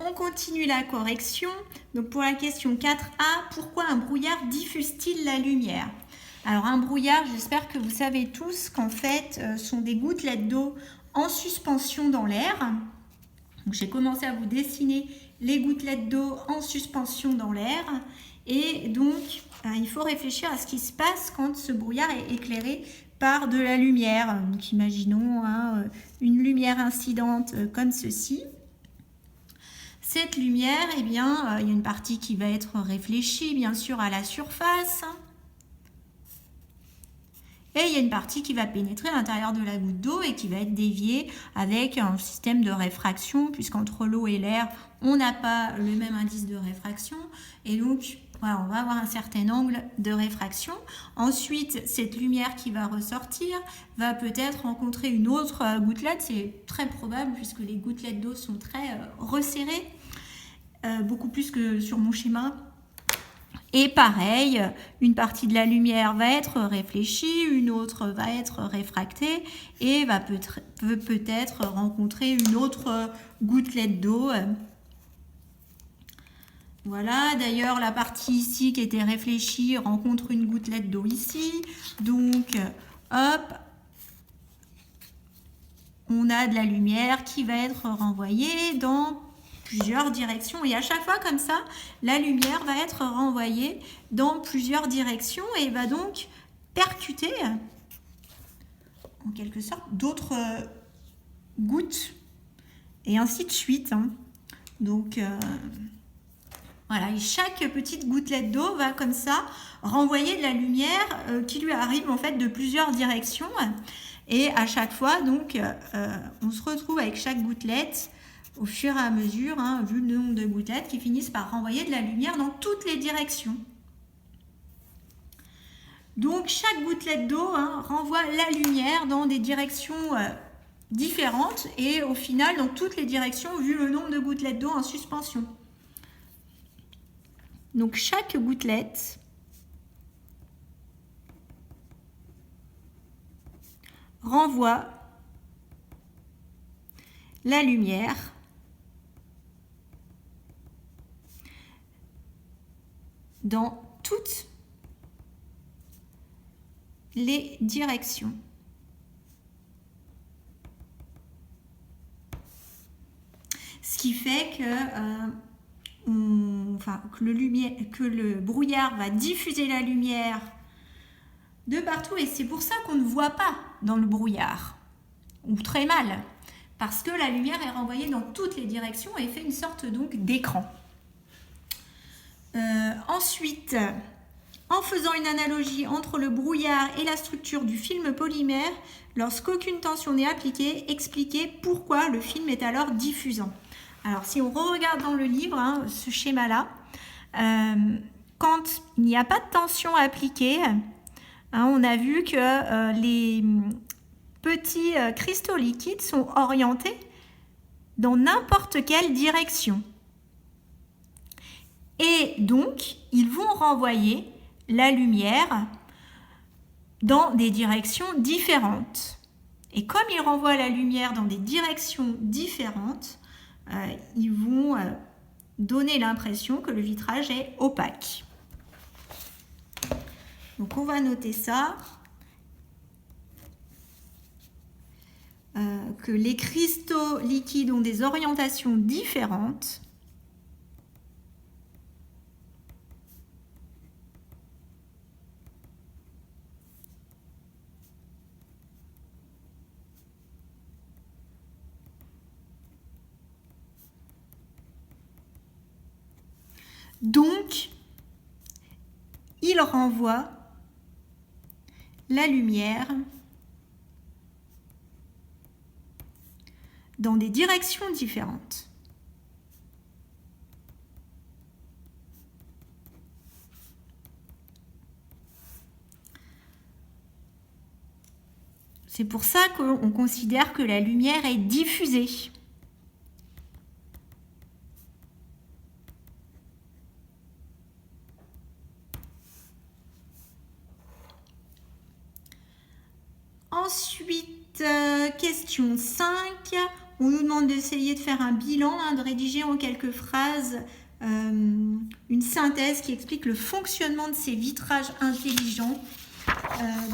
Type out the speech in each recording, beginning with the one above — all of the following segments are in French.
On continue la correction. Donc pour la question 4A, pourquoi un brouillard diffuse-t-il la lumière? Alors un brouillard, j'espère que vous savez tous qu'en fait, sont des gouttelettes d'eau en suspension dans l'air. Donc j'ai commencé à vous dessiner les gouttelettes d'eau en suspension dans l'air. Et donc, il faut réfléchir à ce qui se passe quand ce brouillard est éclairé par de la lumière. Donc imaginons une lumière incidente comme ceci. Cette lumière, eh bien, il y a une partie qui va être réfléchie, bien sûr, à la surface. Et il y a une partie qui va pénétrer à l'intérieur de la goutte d'eau et qui va être déviée avec un système de réfraction, puisqu'entre l'eau et l'air, on n'a pas le même indice de réfraction. Et donc, voilà, on va avoir un certain angle de réfraction. Ensuite, cette lumière qui va ressortir va peut-être rencontrer une autre gouttelette. C'est très probable puisque les gouttelettes d'eau sont très resserrées. Beaucoup plus que sur mon schéma. Et pareil, une partie de la lumière va être réfléchie, une autre va être réfractée et va peut-être rencontrer une autre gouttelette d'eau. Voilà, d'ailleurs la partie ici qui était réfléchie rencontre une gouttelette d'eau ici. Donc, hop, on a de la lumière qui va être renvoyée dans plusieurs directions et à chaque fois comme ça, la lumière va être renvoyée dans plusieurs directions et va donc percuter en quelque sorte d'autres gouttes et ainsi de suite. Donc voilà, et chaque petite gouttelette d'eau va comme ça renvoyer de la lumière qui lui arrive en fait de plusieurs directions et à chaque fois donc on se retrouve avec chaque gouttelette au fur et à mesure, vu le nombre de gouttelettes qui finissent par renvoyer de la lumière dans toutes les directions. Donc chaque gouttelette d'eau renvoie la lumière dans des directions différentes et au final dans toutes les directions vu le nombre de gouttelettes d'eau en suspension. Donc chaque gouttelette renvoie la lumière dans toutes les directions. Ce qui fait que, que le brouillard va diffuser la lumière de partout et c'est pour ça qu'on ne voit pas dans le brouillard, ou très mal, parce que la lumière est renvoyée dans toutes les directions et fait une sorte donc d'écran. Ensuite, en faisant une analogie entre le brouillard et la structure du film polymère, lorsqu'aucune tension n'est appliquée, expliquez pourquoi le film est alors diffusant. Alors, si on regarde dans le livre, ce schéma-là, quand il n'y a pas de tension appliquée, on a vu que les petits cristaux liquides sont orientés dans n'importe quelle direction. Et donc, ils vont renvoyer la lumière dans des directions différentes. Et comme ils renvoient la lumière dans des directions différentes, ils vont donner l'impression que le vitrage est opaque. Donc on va noter ça. Que les cristaux liquides ont des orientations différentes. Donc, il renvoie la lumière dans des directions différentes. C'est pour ça qu'on considère que la lumière est diffusée. Ensuite, question 5. on nous demande d'essayer de faire un bilan, de rédiger en quelques phrases une synthèse qui explique le fonctionnement de ces vitrages intelligents.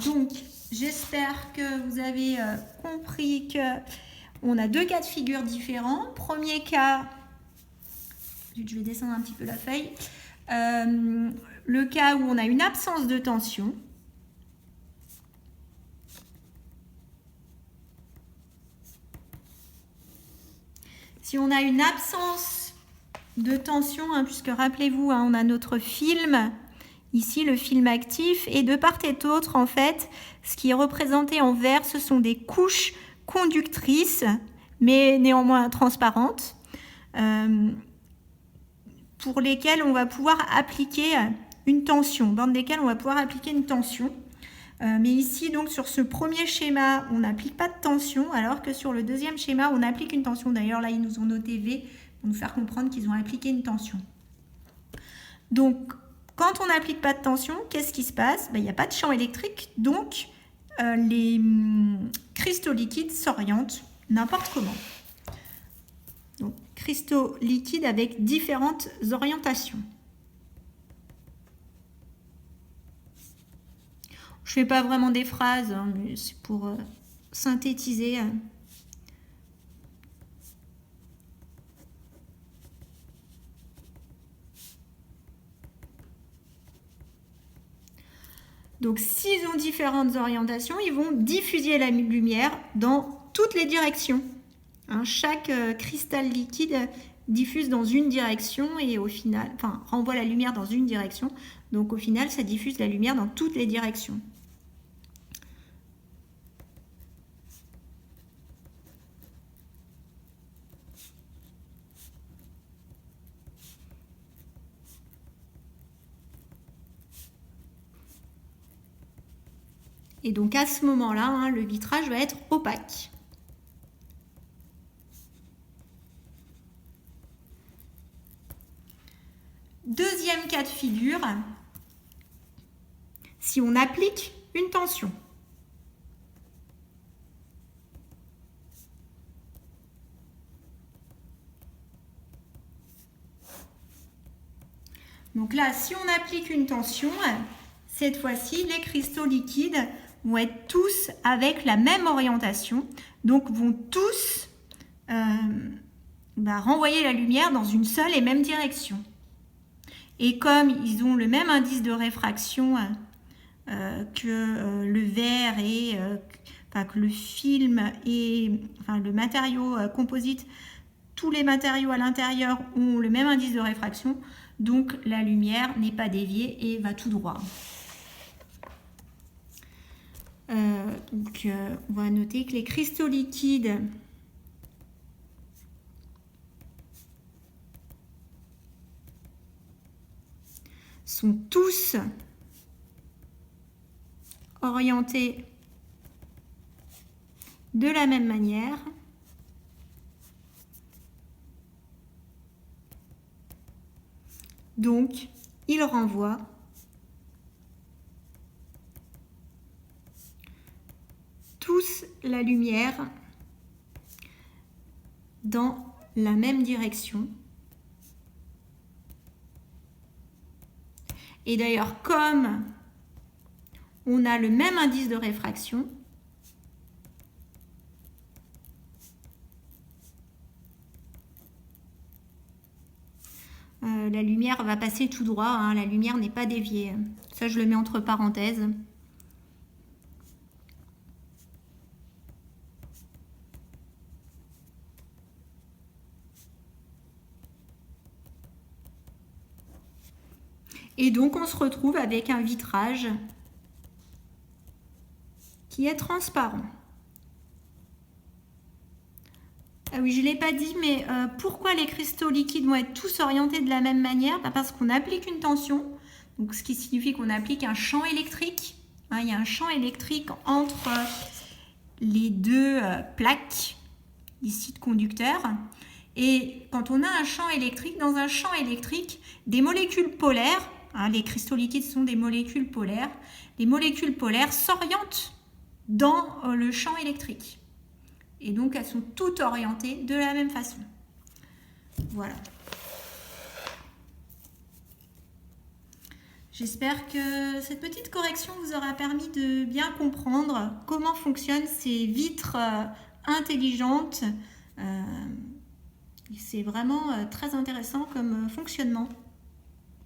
Donc, j'espère que vous avez compris qu'on a deux cas de figure différents. Premier cas, je vais descendre un petit peu la feuille, le cas où on a une absence de tension. Si on a une absence de tension, puisque rappelez-vous, on a notre film, ici le film actif, et de part et d'autre, en fait, ce qui est représenté en vert, ce sont des couches conductrices, mais néanmoins transparentes, pour lesquelles on va pouvoir appliquer une tension, dans lesquelles on va pouvoir appliquer une tension. Mais ici, donc, sur ce premier schéma, on n'applique pas de tension, alors que sur le deuxième schéma, on applique une tension. D'ailleurs, là, ils nous ont noté V pour nous faire comprendre qu'ils ont appliqué une tension. Donc, quand on n'applique pas de tension, qu'est-ce qui se passe? Il n'y a pas de champ électrique, donc les cristaux liquides s'orientent n'importe comment. Donc, cristaux liquides avec différentes orientations. Je ne fais pas vraiment des phrases, mais c'est pour synthétiser. Donc, s'ils ont différentes orientations, ils vont diffuser la lumière dans toutes les directions. Chaque cristal liquide diffuse dans une direction et au final, renvoie la lumière dans une direction. Donc, au final, ça diffuse la lumière dans toutes les directions. Et donc à ce moment-là, le vitrage va être opaque. Deuxième cas de figure, si on applique une tension. Donc là, si on applique une tension, cette fois-ci, les cristaux liquides vont être tous avec la même orientation, donc vont tous renvoyer la lumière dans une seule et même direction. Et comme ils ont le même indice de réfraction que le verre et que le film et le matériau composite, tous les matériaux à l'intérieur ont le même indice de réfraction, donc la lumière n'est pas déviée et va tout droit. On va noter que les cristaux liquides sont tous orientés de la même manière. Donc, ils renvoient tous la lumière dans la même direction. Et d'ailleurs, comme on a le même indice de réfraction, la lumière va passer tout droit, la lumière n'est pas déviée. Ça, je le mets entre parenthèses. Et donc, on se retrouve avec un vitrage qui est transparent. Ah oui, je ne l'ai pas dit, mais pourquoi les cristaux liquides vont être tous orientés de la même manière? Parce qu'on applique une tension, donc ce qui signifie qu'on applique un champ électrique. Il y a un champ électrique entre les deux plaques ici de conducteurs. Et quand on a un champ électrique, dans un champ électrique, des molécules polaires, les cristaux liquides sont des molécules polaires, les molécules polaires s'orientent dans le champ électrique. Et donc, elles sont toutes orientées de la même façon. Voilà. J'espère que cette petite correction vous aura permis de bien comprendre comment fonctionnent ces vitres intelligentes. C'est vraiment très intéressant comme fonctionnement.